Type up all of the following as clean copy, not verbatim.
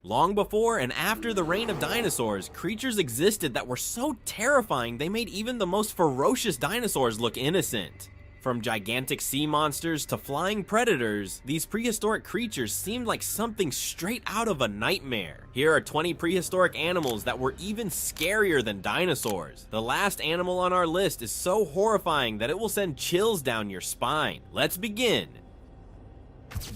Long before and after the reign of dinosaurs, creatures existed that were so terrifying they made even the most ferocious dinosaurs look innocent. From gigantic sea monsters to flying predators, these prehistoric creatures seemed like something straight out of a nightmare. Here are 20 prehistoric animals that were even scarier than dinosaurs. The last animal on our list is so horrifying that it will send chills down your spine. Let's begin.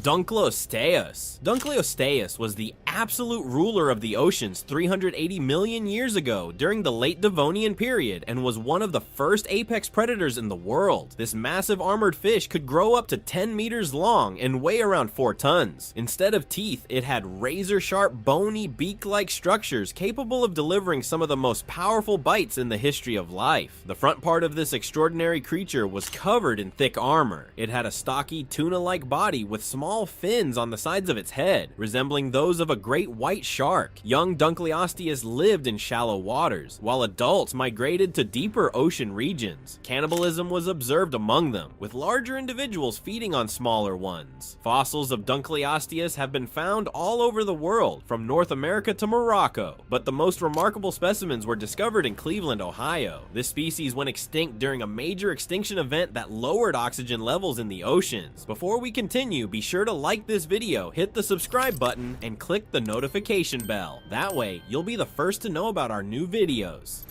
Dunkleosteus. Dunkleosteus was the absolute ruler of the oceans 380 million years ago during the late Devonian period and was one of the first apex predators in the world. This massive armored fish could grow up to 10 meters long and weigh around 4 tons. Instead of teeth, it had razor-sharp, bony, beak-like structures capable of delivering some of the most powerful bites in the history of life. The front part of this extraordinary creature was covered in thick armor. It had a stocky, tuna-like body with small fins on the sides of its head, resembling those of a great white shark. Young Dunkleosteus lived in shallow waters, while adults migrated to deeper ocean regions. Cannibalism was observed among them, with larger individuals feeding on smaller ones. Fossils of Dunkleosteus have been found all over the world, from North America to Morocco, but the most remarkable specimens were discovered in Cleveland, Ohio. This species went extinct during a major extinction event that lowered oxygen levels in the oceans. Before we continue, be sure to like this video, hit the subscribe button, and click the notification bell. That way, you'll be the first to know about our new videos.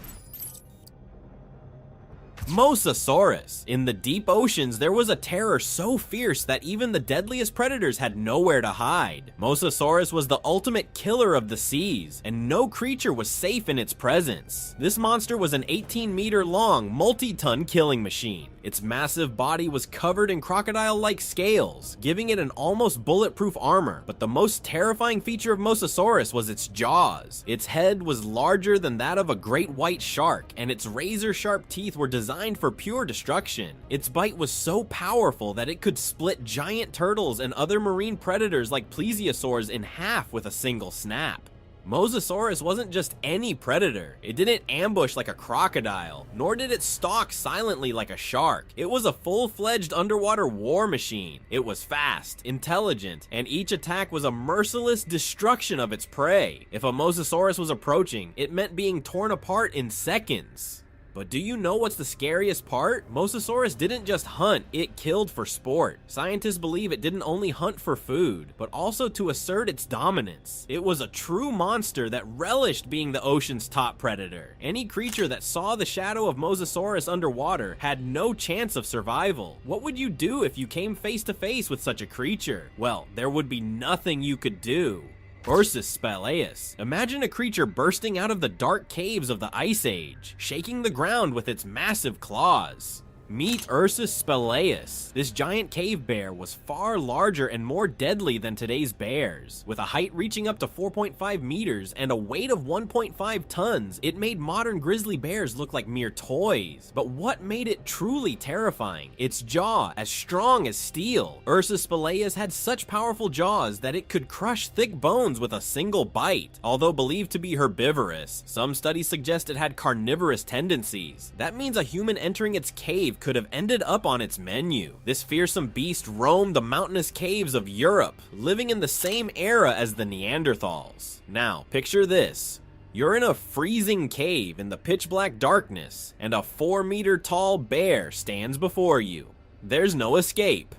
Mosasaurus. In the deep oceans, there was a terror so fierce that even the deadliest predators had nowhere to hide. Mosasaurus was the ultimate killer of the seas, and no creature was safe in its presence. This monster was an 18-meter long, multi-ton killing machine. Its massive body was covered in crocodile-like scales, giving it an almost bulletproof armor, but the most terrifying feature of Mosasaurus was its jaws. Its head was larger than that of a great white shark, and its razor-sharp teeth were designed for pure destruction. Its bite was so powerful that it could split giant turtles and other marine predators like plesiosaurs in half with a single snap. Mosasaurus wasn't just any predator. It didn't ambush like a crocodile, nor did it stalk silently like a shark. It was a full-fledged underwater war machine. It was fast, intelligent, and each attack was a merciless destruction of its prey. If a Mosasaurus was approaching, it meant being torn apart in seconds. But do you know what's the scariest part? Mosasaurus didn't just hunt, it killed for sport. Scientists believe it didn't only hunt for food, but also to assert its dominance. It was a true monster that relished being the ocean's top predator. Any creature that saw the shadow of Mosasaurus underwater had no chance of survival. What would you do if you came face to face with such a creature? Well, there would be nothing you could do. Ursus spelaeus. Imagine a creature bursting out of the dark caves of the Ice Age, shaking the ground with its massive claws. Meet Ursus spelaeus. This giant cave bear was far larger and more deadly than today's bears. With a height reaching up to 4.5 meters and a weight of 1.5 tons, it made modern grizzly bears look like mere toys. But what made it truly terrifying? Its jaw, as strong as steel. Ursus spelaeus had such powerful jaws that it could crush thick bones with a single bite. Although believed to be herbivorous, some studies suggest it had carnivorous tendencies. That means a human entering its cave could have ended up on its menu. This fearsome beast roamed the mountainous caves of Europe, living in the same era as the Neanderthals. Now, picture this. You're in a freezing cave in the pitch black darkness, and a 4-meter tall bear stands before you. There's no escape.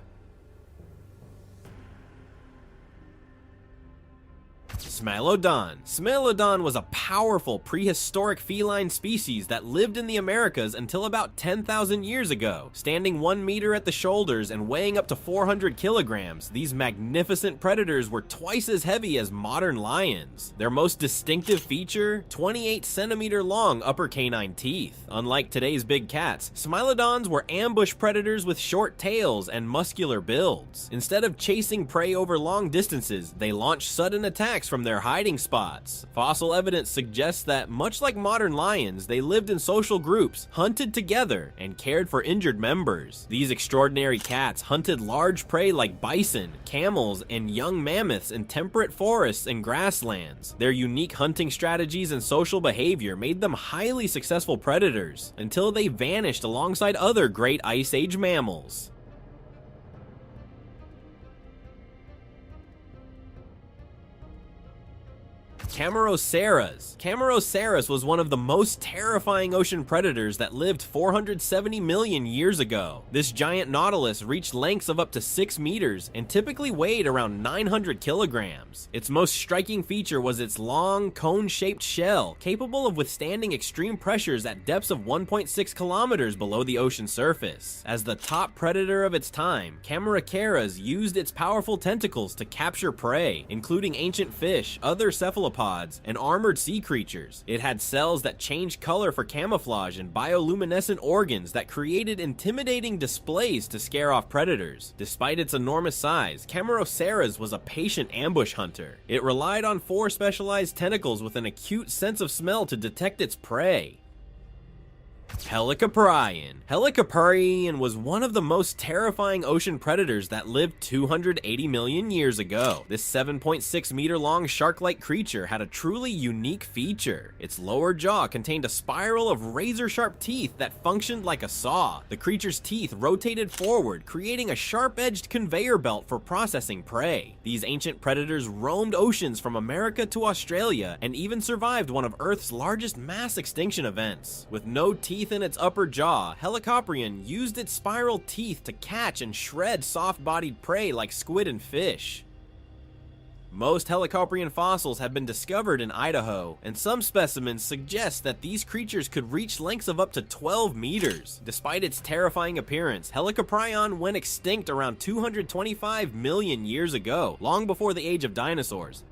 Smilodon. Smilodon was a powerful prehistoric feline species that lived in the Americas until about 10,000 years ago. Standing 1 meter at the shoulders and weighing up to 400 kilograms, these magnificent predators were twice as heavy as modern lions. Their most distinctive feature? 28-centimeter long upper canine teeth. Unlike today's big cats, Smilodons were ambush predators with short tails and muscular builds. Instead of chasing prey over long distances, they launched sudden attacks from their hiding spots. Fossil evidence suggests that, much like modern lions, they lived in social groups, hunted together, and cared for injured members. These extraordinary cats hunted large prey like bison, camels, and young mammoths in temperate forests and grasslands. Their unique hunting strategies and social behavior made them highly successful predators, until they vanished alongside other great Ice Age mammals. Camarasaurus. Camarasaurus was one of the most terrifying ocean predators that lived 470 million years ago. This giant nautilus reached lengths of up to 6 meters and typically weighed around 900 kilograms. Its most striking feature was its long, cone-shaped shell, capable of withstanding extreme pressures at depths of 1.6 kilometers below the ocean surface. As the top predator of its time, Camarasaurus used its powerful tentacles to capture prey, including ancient fish, other cephalopods, and armored sea creatures. It had cells that changed color for camouflage and bioluminescent organs that created intimidating displays to scare off predators. Despite its enormous size, Camarasaurus was a patient ambush hunter. It relied on 4 specialized tentacles with an acute sense of smell to detect its prey. Helicoprion. Helicoprion was one of the most terrifying ocean predators that lived 280 million years ago. This 7.6 meter long shark-like creature had a truly unique feature. Its lower jaw contained a spiral of razor-sharp teeth that functioned like a saw. The creature's teeth rotated forward, creating a sharp-edged conveyor belt for processing prey. These ancient predators roamed oceans from America to Australia and even survived one of Earth's largest mass extinction events. With no teeth in its upper jaw, Helicoprion used its spiral teeth to catch and shred soft-bodied prey like squid and fish. Most Helicoprion fossils have been discovered in Idaho, and some specimens suggest that these creatures could reach lengths of up to 12 meters. Despite its terrifying appearance, Helicoprion went extinct around 225 million years ago, long before the age of dinosaurs.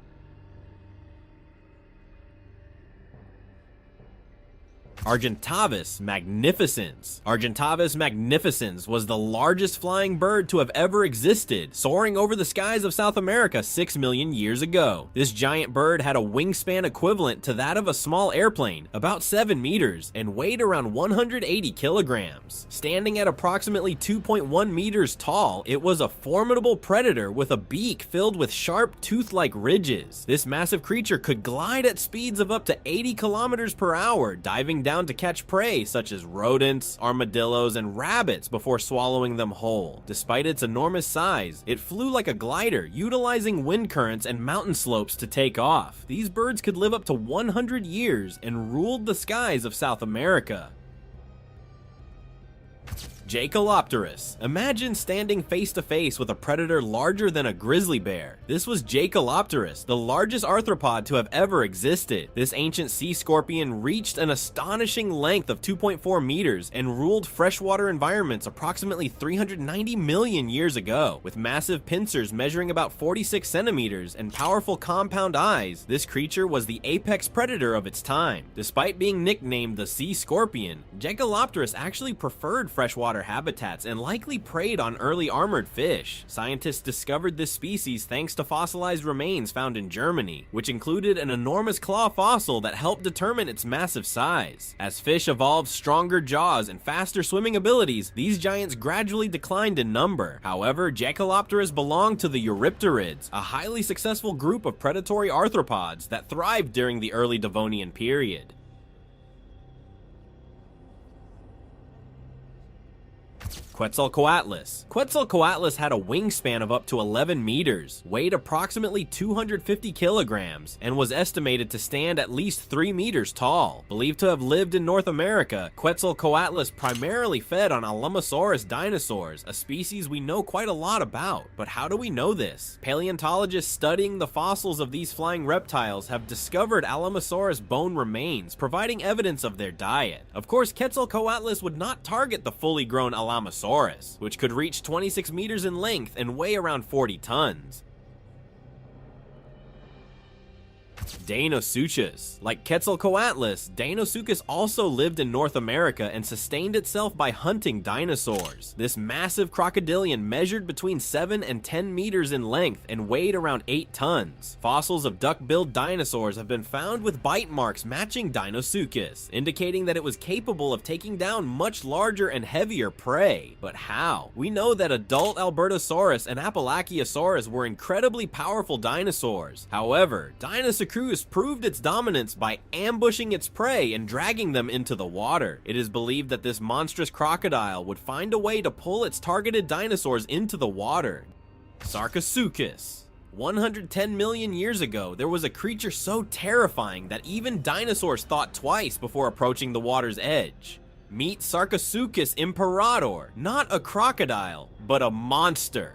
Argentavis magnificens. Argentavis magnificens was the largest flying bird to have ever existed, soaring over the skies of South America 6 million years ago. This giant bird had a wingspan equivalent to that of a small airplane, about 7 meters, and weighed around 180 kilograms. Standing at approximately 2.1 meters tall, it was a formidable predator with a beak filled with sharp, tooth-like ridges. This massive creature could glide at speeds of up to 80 kilometers per hour, diving down to catch prey such as rodents, armadillos, and rabbits before swallowing them whole. Despite its enormous size, it flew like a glider, utilizing wind currents and mountain slopes to take off. These birds could live up to 100 years and ruled the skies of South America. Jacalopterus. Imagine standing face to face with a predator larger than a grizzly bear. This was Jacalopterus, the largest arthropod to have ever existed. This ancient sea scorpion reached an astonishing length of 2.4 meters and ruled freshwater environments approximately 390 million years ago. With massive pincers measuring about 46 centimeters and powerful compound eyes, this creature was the apex predator of its time. Despite being nicknamed the sea scorpion, Jacalopterus actually preferred freshwater habitats and likely preyed on early armored fish. Scientists discovered this species thanks to fossilized remains found in Germany, which included an enormous claw fossil that helped determine its massive size. As fish evolved stronger jaws and faster swimming abilities, these giants gradually declined in number. However, Jacalopterus belonged to the Eurypterids, a highly successful group of predatory arthropods that thrived during the early Devonian period. Quetzalcoatlus. Quetzalcoatlus had a wingspan of up to 11 meters, weighed approximately 250 kilograms, and was estimated to stand at least 3 meters tall. Believed to have lived in North America, Quetzalcoatlus primarily fed on Alamosaurus dinosaurs, a species we know quite a lot about. But how do we know this? Paleontologists studying the fossils of these flying reptiles have discovered Alamosaurus bone remains, providing evidence of their diet. Of course, Quetzalcoatlus would not target the fully grown Alamosaurus, which could reach 26 meters in length and weigh around 40 tons. Deinosuchus. Like Quetzalcoatlus, Deinosuchus also lived in North America and sustained itself by hunting dinosaurs. This massive crocodilian measured between 7 and 10 meters in length and weighed around 8 tons. Fossils of duck-billed dinosaurs have been found with bite marks matching Deinosuchus, indicating that it was capable of taking down much larger and heavier prey. But how? We know that adult Albertosaurus and Apalachiosaurus were incredibly powerful dinosaurs. However, Deinosuchus proved its dominance by ambushing its prey and dragging them into the water. It is believed that this monstrous crocodile would find a way to pull its targeted dinosaurs into the water. Sarcosuchus. 110 million years ago, there was a creature so terrifying that even dinosaurs thought twice before approaching the water's edge. Meet Sarcosuchus imperator, not a crocodile, but a monster.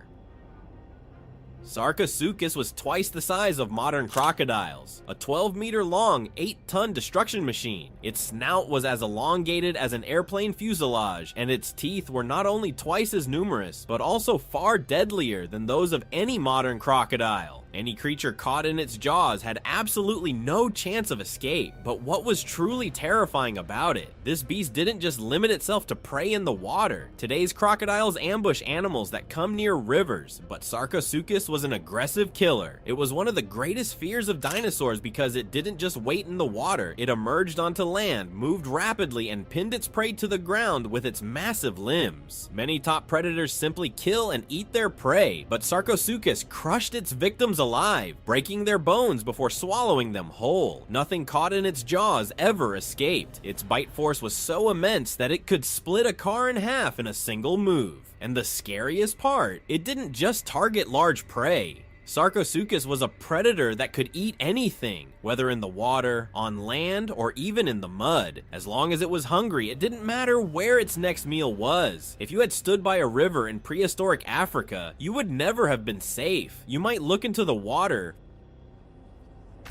Sarcosuchus was twice the size of modern crocodiles, a 12-meter long, 8-ton destruction machine. Its snout was as elongated as an airplane fuselage, and its teeth were not only twice as numerous, but also far deadlier than those of any modern crocodile. Any creature caught in its jaws had absolutely no chance of escape, but what was truly terrifying about it? This beast didn't just limit itself to prey in the water. Today's crocodiles ambush animals that come near rivers, but Sarcosuchus was an aggressive killer. It was one of the greatest fears of dinosaurs because it didn't just wait in the water, it emerged onto land, moved rapidly, and pinned its prey to the ground with its massive limbs. Many top predators simply kill and eat their prey, but Sarcosuchus crushed its victims alive, breaking their bones before swallowing them whole. Nothing caught in its jaws ever escaped. Its bite force was so immense that it could split a car in half in a single move. And the scariest part, it didn't just target large prey. Sarcosuchus was a predator that could eat anything, whether in the water, on land, or even in the mud. As long as it was hungry, it didn't matter where its next meal was. If you had stood by a river in prehistoric Africa, you would never have been safe. You might look into the water.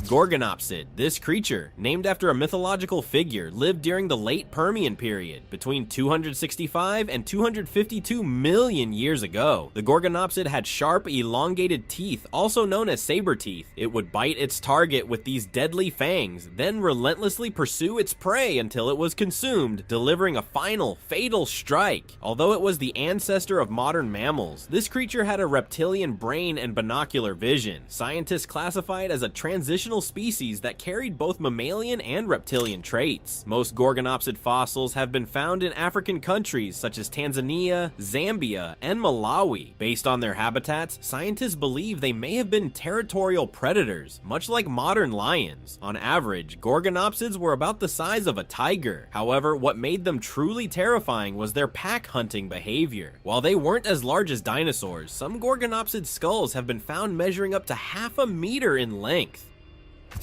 Gorgonopsid. This creature, named after a mythological figure, lived during the late Permian period, between 265 and 252 million years ago. The Gorgonopsid had sharp, elongated teeth, also known as saber teeth. It would bite its target with these deadly fangs, then relentlessly pursue its prey until it was consumed, delivering a final, fatal strike. Although it was the ancestor of modern mammals, this creature had a reptilian brain and binocular vision. Scientists classify it as a transitional species that carried both mammalian and reptilian traits. Most Gorgonopsid fossils have been found in African countries such as Tanzania, Zambia, and Malawi. Based on their habitats, scientists believe they may have been territorial predators, much like modern lions. On average, Gorgonopsids were about the size of a tiger. However, what made them truly terrifying was their pack hunting behavior. While they weren't as large as dinosaurs, some Gorgonopsid skulls have been found measuring up to half a meter in length.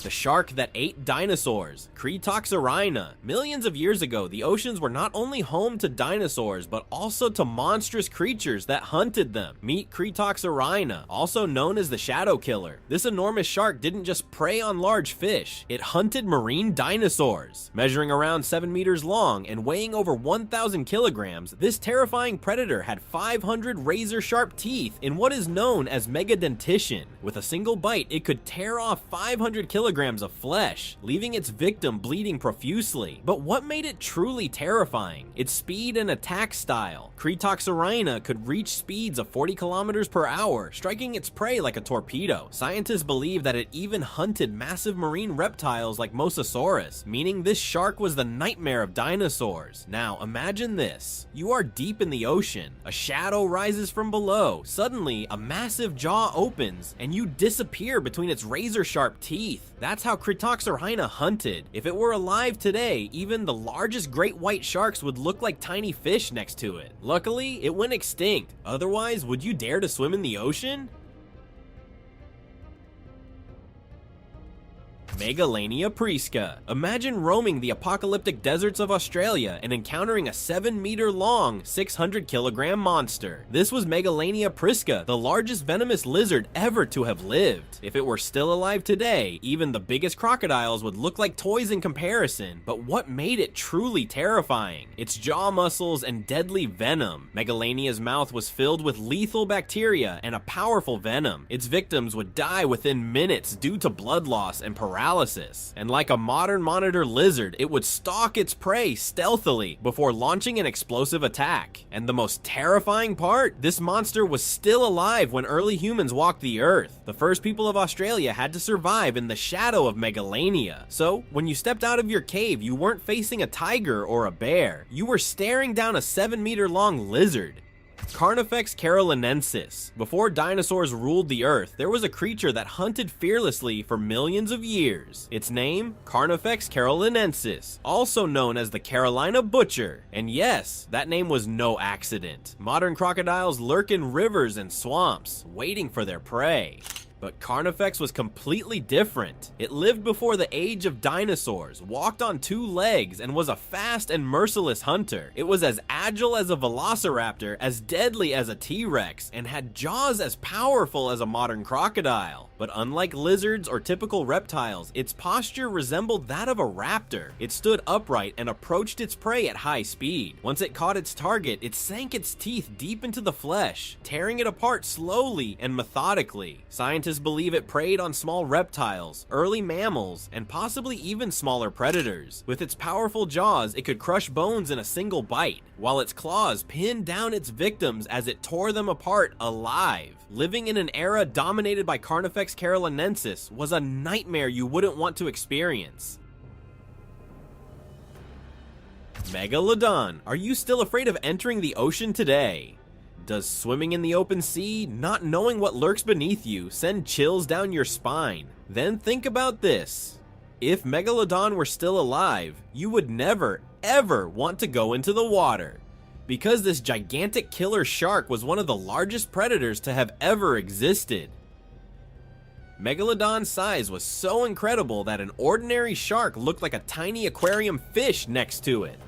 The shark that ate dinosaurs, Cretoxorhina. Millions of years ago, the oceans were not only home to dinosaurs, but also to monstrous creatures that hunted them. Meet Cretoxorhina, also known as the Shadow Killer. This enormous shark didn't just prey on large fish, it hunted marine dinosaurs. Measuring around 7 meters long and weighing over 1,000 kilograms, this terrifying predator had 500 razor-sharp teeth in what is known as megadentition. With a single bite, it could tear off 500 kilograms of flesh, leaving its victim bleeding profusely. But what made it truly terrifying? Its speed and attack style. Cretoxorhina could reach speeds of 40 kilometers per hour, striking its prey like a torpedo. Scientists believe that it even hunted massive marine reptiles like Mosasaurus, meaning this shark was the nightmare of dinosaurs. Now, imagine this. You are deep in the ocean. A shadow rises from below. Suddenly, a massive jaw opens, and you disappear between its razor-sharp teeth. That's how Cretoxorhina hunted. If it were alive today, even the largest great white sharks would look like tiny fish next to it. Luckily, it went extinct. Otherwise, would you dare to swim in the ocean? Megalania prisca. Imagine roaming the apocalyptic deserts of Australia and encountering a 7-meter long, 600-kilogram monster. This was Megalania prisca, the largest venomous lizard ever to have lived. If it were still alive today, even the biggest crocodiles would look like toys in comparison, but what made it truly terrifying? Its jaw muscles and deadly venom. Megalania's mouth was filled with lethal bacteria and a powerful venom. Its victims would die within minutes due to blood loss and paralysis. And like a modern monitor lizard, it would stalk its prey stealthily before launching an explosive attack. And the most terrifying part? This monster was still alive when early humans walked the earth. The first people of Australia had to survive in the shadow of Megalania. So, when you stepped out of your cave, you weren't facing a tiger or a bear. You were staring down a 7-meter long lizard. Carnifex carolinensis. Before dinosaurs ruled the earth, there was a creature that hunted fearlessly for millions of years. Its name? Carnifex carolinensis, also known as the Carolina Butcher. And yes, that name was no accident. Modern crocodiles lurk in rivers and swamps, waiting for their prey. But Carnifex was completely different. It lived before the age of dinosaurs, walked on 2 legs, and was a fast and merciless hunter. It was as agile as a velociraptor, as deadly as a T-Rex, and had jaws as powerful as a modern crocodile. But unlike lizards or typical reptiles, its posture resembled that of a raptor. It stood upright and approached its prey at high speed. Once it caught its target, it sank its teeth deep into the flesh, tearing it apart slowly and methodically. Scientists believe it preyed on small reptiles, early mammals, and possibly even smaller predators. With its powerful jaws, it could crush bones in a single bite, while its claws pinned down its victims as it tore them apart alive. Living in an era dominated by Carnifex carolinensis was a nightmare you wouldn't want to experience. Megalodon. Are you still afraid of entering the ocean today? Does swimming in the open sea, not knowing what lurks beneath you, send chills down your spine? Then think about this. If Megalodon were still alive, you would never, ever want to go into the water, because this gigantic killer shark was one of the largest predators to have ever existed. Megalodon's size was so incredible that an ordinary shark looked like a tiny aquarium fish next to it.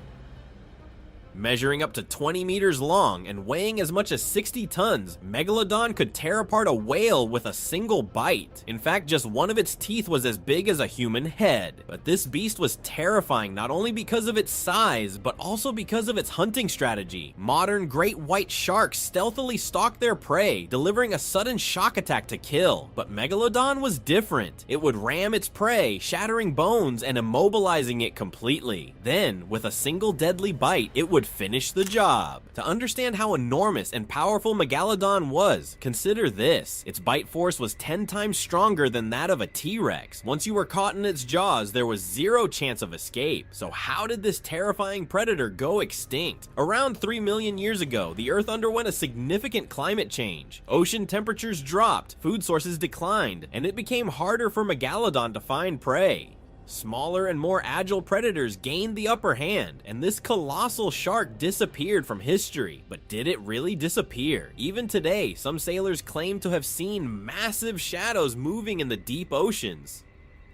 Measuring up to 20 meters long and weighing as much as 60 tons, Megalodon could tear apart a whale with a single bite. In fact, just one of its teeth was as big as a human head. But this beast was terrifying not only because of its size, but also because of its hunting strategy. Modern great white sharks stealthily stalked their prey, delivering a sudden shock attack to kill. But Megalodon was different. It would ram its prey, shattering bones and immobilizing it completely. Then, with a single deadly bite, it would finish the job. To understand how enormous and powerful Megalodon was, consider this. Its bite force was 10 times stronger than that of a T-Rex. Once you were caught in its jaws, there was zero chance of escape. So how did this terrifying predator go extinct? Around 3 million years ago, the Earth underwent a significant climate change. Ocean temperatures dropped, food sources declined, and it became harder for Megalodon to find prey. Smaller and more agile predators gained the upper hand, and this colossal shark disappeared from history. But did it really disappear? Even today, some sailors claim to have seen massive shadows moving in the deep oceans,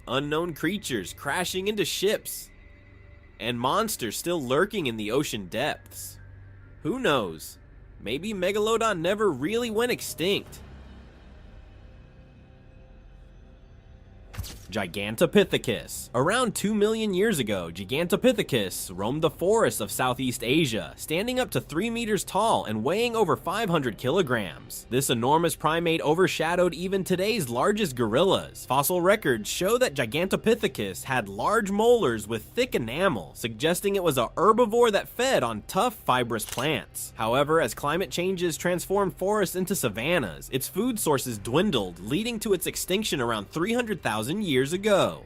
unknown creatures crashing into ships, and monsters still lurking in the ocean depths. Who knows? Maybe Megalodon never really went extinct. Gigantopithecus. Around 2 million years ago, Gigantopithecus roamed the forests of Southeast Asia, standing up to 3 meters tall and weighing over 500 kilograms. This enormous primate overshadowed even today's largest gorillas. Fossil records show that Gigantopithecus had large molars with thick enamel, suggesting it was a herbivore that fed on tough, fibrous plants. However, as climate changes transformed forests into savannas, its food sources dwindled, leading to its extinction around 300,000 years ago.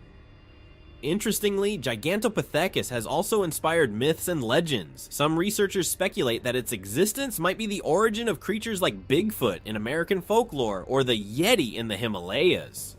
Interestingly, Gigantopithecus has also inspired myths and legends. Some researchers speculate that its existence might be the origin of creatures like Bigfoot in American folklore or the Yeti in the Himalayas.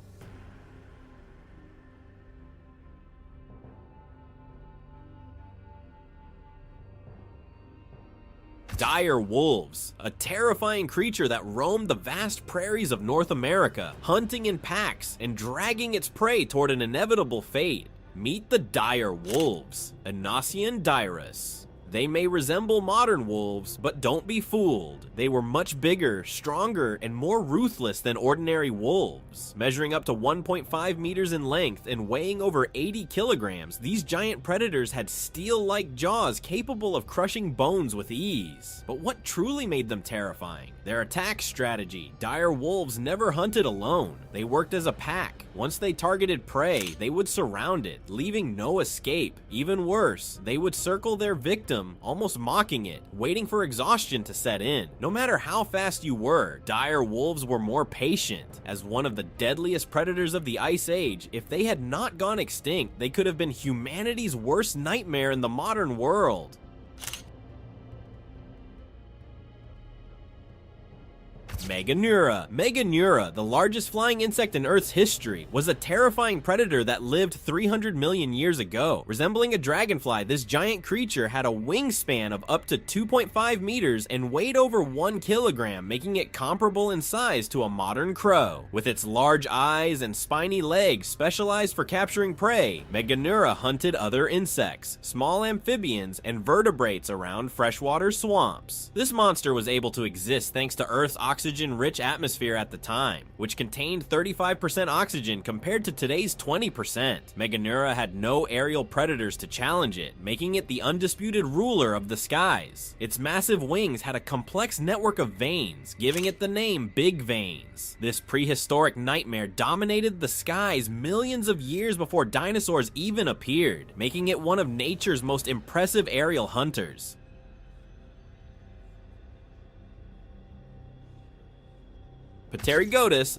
Dire wolves, a terrifying creature that roamed the vast prairies of North America, hunting in packs and dragging its prey toward an inevitable fate. Meet the dire wolves, Anasazian dirus. They may resemble modern wolves, but don't be fooled. They were much bigger, stronger, and more ruthless than ordinary wolves. Measuring up to 1.5 meters in length and weighing over 80 kilograms, these giant predators had steel-like jaws capable of crushing bones with ease. But what truly made them terrifying? Their attack strategy. Dire wolves never hunted alone. They worked as a pack. Once they targeted prey, they would surround it, leaving no escape. Even worse, they would circle their victim, almost mocking it, waiting for exhaustion to set in. No matter how fast you were, dire wolves were more patient. As one of the deadliest predators of the Ice Age, if they had not gone extinct, they could have been humanity's worst nightmare in the modern world. Meganeura. Meganeura, the largest flying insect in Earth's history, was a terrifying predator that lived 300 million years ago. Resembling a dragonfly, this giant creature had a wingspan of up to 2.5 meters and weighed over 1 kilogram, making it comparable in size to a modern crow. With its large eyes and spiny legs specialized for capturing prey, Meganeura hunted other insects, small amphibians, and vertebrates around freshwater swamps. This monster was able to exist thanks to Earth's oxygen-rich atmosphere at the time, which contained 35% oxygen compared to today's 20%. Meganeura had no aerial predators to challenge it, making it the undisputed ruler of the skies. Its massive wings had a complex network of veins, giving it the name Big Veins. This prehistoric nightmare dominated the skies millions of years before dinosaurs even appeared, making it one of nature's most impressive aerial hunters. Pterygotus.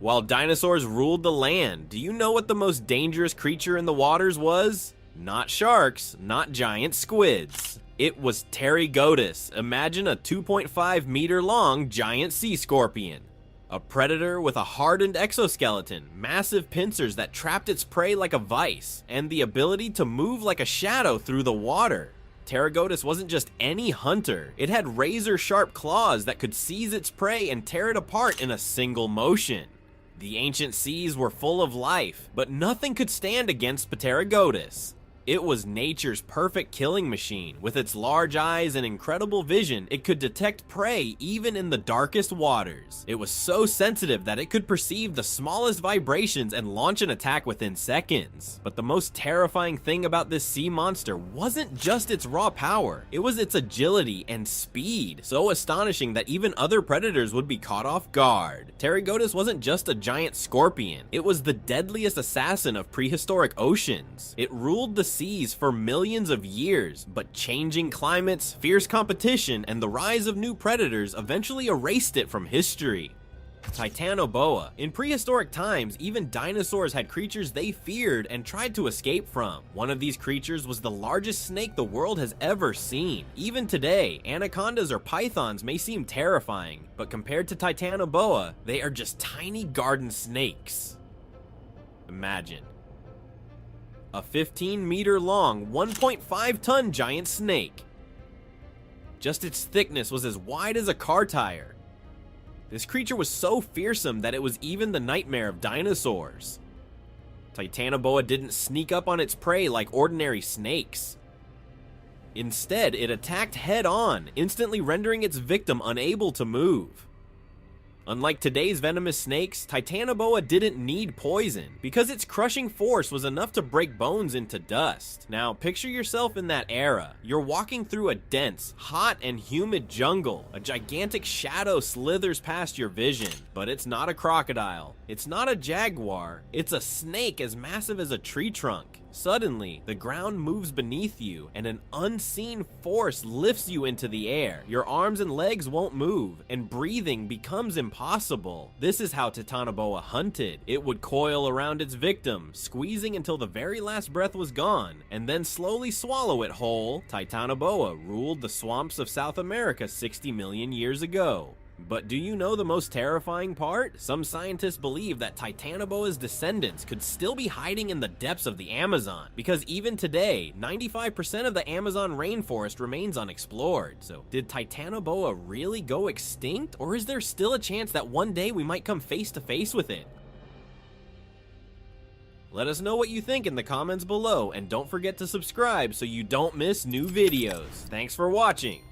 While dinosaurs ruled the land, do you know what the most dangerous creature in the waters was? Not sharks, not giant squids. It was Pterygotus. Imagine a 2.5 meter long giant sea scorpion. A predator with a hardened exoskeleton, massive pincers that trapped its prey like a vice, and the ability to move like a shadow through the water. Pterygotus wasn't just any hunter. It had razor-sharp claws that could seize its prey and tear it apart in a single motion. The ancient seas were full of life, but nothing could stand against Pterygotus. It was nature's perfect killing machine. With its large eyes and incredible vision, it could detect prey even in the darkest waters. It was so sensitive that it could perceive the smallest vibrations and launch an attack within seconds. But the most terrifying thing about this sea monster wasn't just its raw power, it was its agility and speed, so astonishing that even other predators would be caught off guard. Pterygotus wasn't just a giant scorpion, it was the deadliest assassin of prehistoric oceans. It ruled the seas for millions of years, but changing climates, fierce competition, and the rise of new predators eventually erased it from history. Titanoboa. In prehistoric times, even dinosaurs had creatures they feared and tried to escape from. One of these creatures was the largest snake the world has ever seen. Even today, anacondas or pythons may seem terrifying, but compared to Titanoboa, they are just tiny garden snakes. Imagine a 15-meter long, 1.5-ton giant snake. Just its thickness was as wide as a car tire. This creature was so fearsome that it was even the nightmare of dinosaurs. Titanoboa didn't sneak up on its prey like ordinary snakes. Instead, it attacked head-on, instantly rendering its victim unable to move. Unlike today's venomous snakes, Titanoboa didn't need poison, because its crushing force was enough to break bones into dust. Now, picture yourself in that era. You're walking through a dense, hot, and humid jungle. A gigantic shadow slithers past your vision, but it's not a crocodile. It's not a jaguar. It's a snake as massive as a tree trunk. Suddenly, the ground moves beneath you, and an unseen force lifts you into the air. Your arms and legs won't move, and breathing becomes impossible. This is how Titanoboa hunted. It would coil around its victim, squeezing until the very last breath was gone, and then slowly swallow it whole. Titanoboa ruled the swamps of South America 60 million years ago. But do you know the most terrifying part? Some scientists believe that Titanoboa's descendants could still be hiding in the depths of the Amazon, because even today, 95% of the Amazon rainforest remains unexplored. So did Titanoboa really go extinct, or is there still a chance that one day we might come face to face with it? Let us know what you think in the comments below, and don't forget to subscribe so you don't miss new videos. Thanks for watching.